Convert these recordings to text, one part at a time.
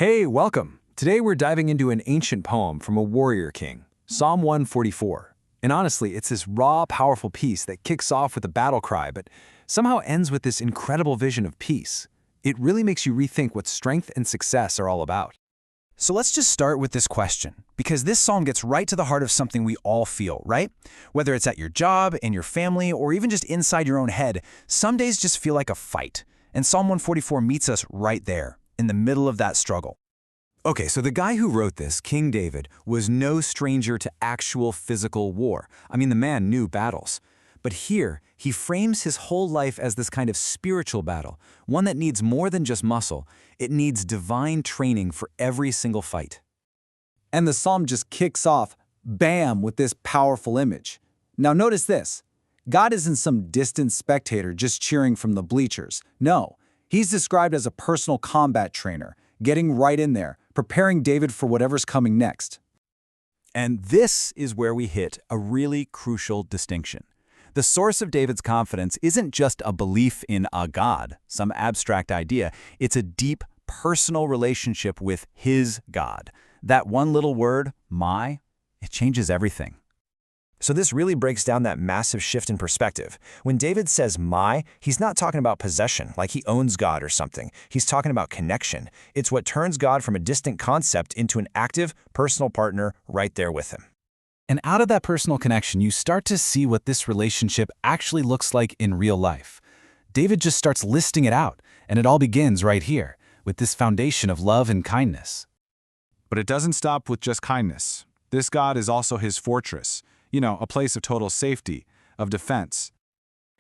Hey, welcome! Today we're diving into an ancient poem from a warrior king, Psalm 144. And honestly, it's this raw, powerful piece that kicks off with a battle cry, but somehow ends with this incredible vision of peace. It really makes you rethink what strength and success are all about. So let's just start with this question, because this psalm gets right to the heart of something we all feel, right? Whether it's at your job, in your family, or even just inside your own head, some days just feel like a fight. And Psalm 144 meets us right there, in the middle of that struggle. Okay, so the guy who wrote this, King David, was no stranger to actual physical war. I mean, the man knew battles. But here, he frames his whole life as this kind of spiritual battle, one that needs more than just muscle. It needs divine training for every single fight. And the psalm just kicks off, bam, with this powerful image. Now notice this. God isn't some distant spectator just cheering from the bleachers. No, he's described as a personal combat trainer, getting right in there, preparing David for whatever's coming next. And this is where we hit a really crucial distinction. The source of David's confidence isn't just a belief in a God, some abstract idea. It's a deep, personal relationship with his God. That one little word, my, it changes everything. So this really breaks down that massive shift in perspective. When David says my, he's not talking about possession, like he owns God or something. He's talking about connection. It's what turns God from a distant concept into an active, personal partner right there with him. And out of that personal connection, you start to see what this relationship actually looks like in real life. David just starts listing it out, and it all begins right here, with this foundation of love and kindness. But it doesn't stop with just kindness. This God is also his fortress. A place of total safety, of defense.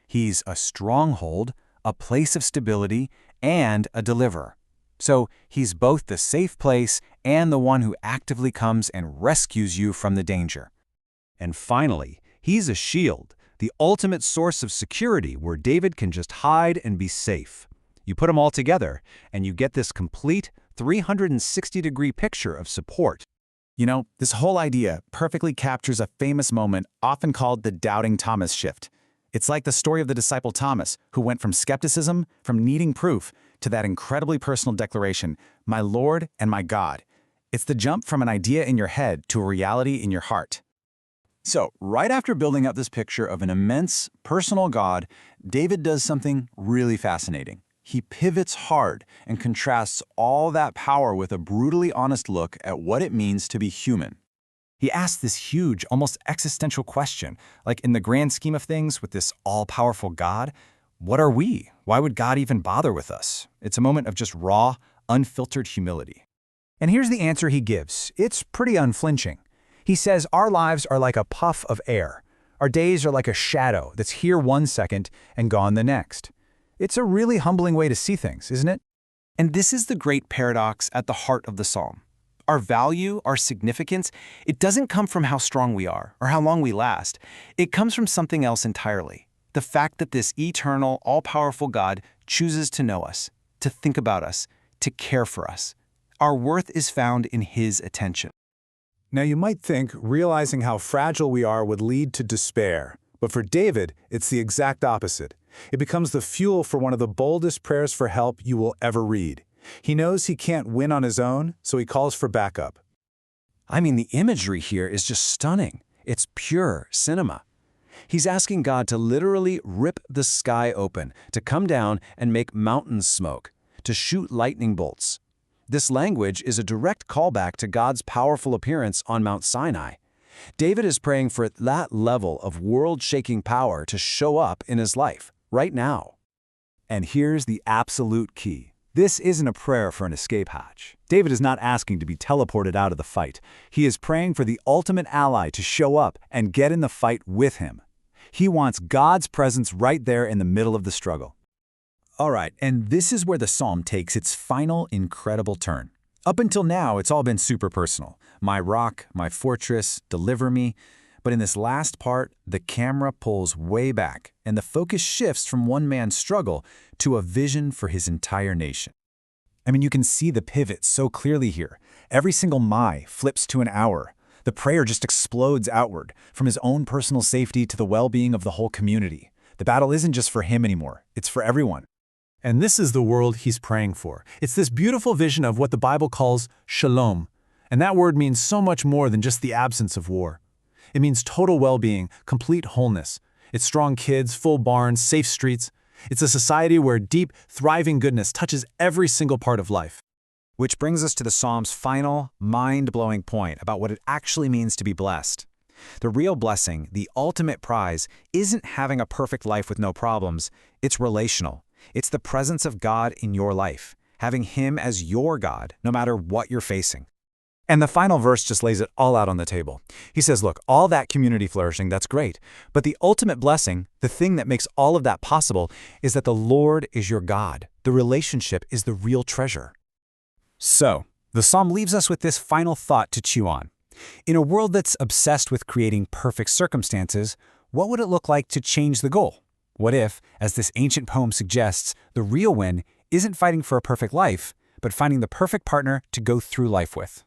He's a stronghold, a place of stability, and a deliverer. So he's both the safe place and the one who actively comes and rescues you from the danger. And finally, he's a shield, the ultimate source of security where David can just hide and be safe. You put them all together, and you get this complete 360-degree picture of support. This whole idea perfectly captures a famous moment often called the doubting Thomas shift. It's like the story of the disciple Thomas, who went from skepticism, from needing proof, to that incredibly personal declaration, my Lord and my God. It's the jump from an idea in your head to a reality in your heart. So, right after building up this picture of an immense, personal God, David does something really fascinating. He pivots hard and contrasts all that power with a brutally honest look at what it means to be human. He asks this huge, almost existential question, like in the grand scheme of things with this all-powerful God, what are we? Why would God even bother with us? It's a moment of just raw, unfiltered humility. And here's the answer he gives. It's pretty unflinching. He says our lives are like a puff of air. Our days are like a shadow that's here one second and gone the next. It's a really humbling way to see things, isn't it? And this is the great paradox at the heart of the psalm. Our value, our significance, it doesn't come from how strong we are or how long we last. It comes from something else entirely. The fact that this eternal, all-powerful God chooses to know us, to think about us, to care for us. Our worth is found in his attention. Now you might think realizing how fragile we are would lead to despair. But for David, it's the exact opposite. It becomes the fuel for one of the boldest prayers for help you will ever read. He knows he can't win on his own, so he calls for backup. I mean, the imagery here is just stunning. It's pure cinema. He's asking God to literally rip the sky open, to come down and make mountains smoke, to shoot lightning bolts. This language is a direct callback to God's powerful appearance on Mount Sinai. David is praying for that level of world-shaking power to show up in his life, right now. And here's the absolute key. This isn't a prayer for an escape hatch. David is not asking to be teleported out of the fight. He is praying for the ultimate ally to show up and get in the fight with him. He wants God's presence right there in the middle of the struggle. All right, and this is where the psalm takes its final incredible turn. Up until now, it's all been super personal. My rock, my fortress, deliver me. But in this last part, the camera pulls way back, and the focus shifts from one man's struggle to a vision for his entire nation. I mean, you can see the pivot so clearly here. Every single my flips to an hour. The prayer just explodes outward, from his own personal safety to the well-being of the whole community. The battle isn't just for him anymore, it's for everyone. And this is the world he's praying for. It's this beautiful vision of what the Bible calls shalom. And that word means so much more than just the absence of war. It means total well-being, complete wholeness. It's strong kids, full barns, safe streets. It's a society where deep, thriving goodness touches every single part of life. Which brings us to the Psalm's final, mind-blowing point about what it actually means to be blessed. The real blessing, the ultimate prize, isn't having a perfect life with no problems. It's relational. It's the presence of God in your life, having Him as your God, no matter what you're facing. And the final verse just lays it all out on the table. He says, look, all that community flourishing, that's great. But the ultimate blessing, the thing that makes all of that possible, is that the Lord is your God. The relationship is the real treasure. So, the psalm leaves us with this final thought to chew on. In a world that's obsessed with creating perfect circumstances, what would it look like to change the goal? What if, as this ancient poem suggests, the real win isn't fighting for a perfect life, but finding the perfect partner to go through life with?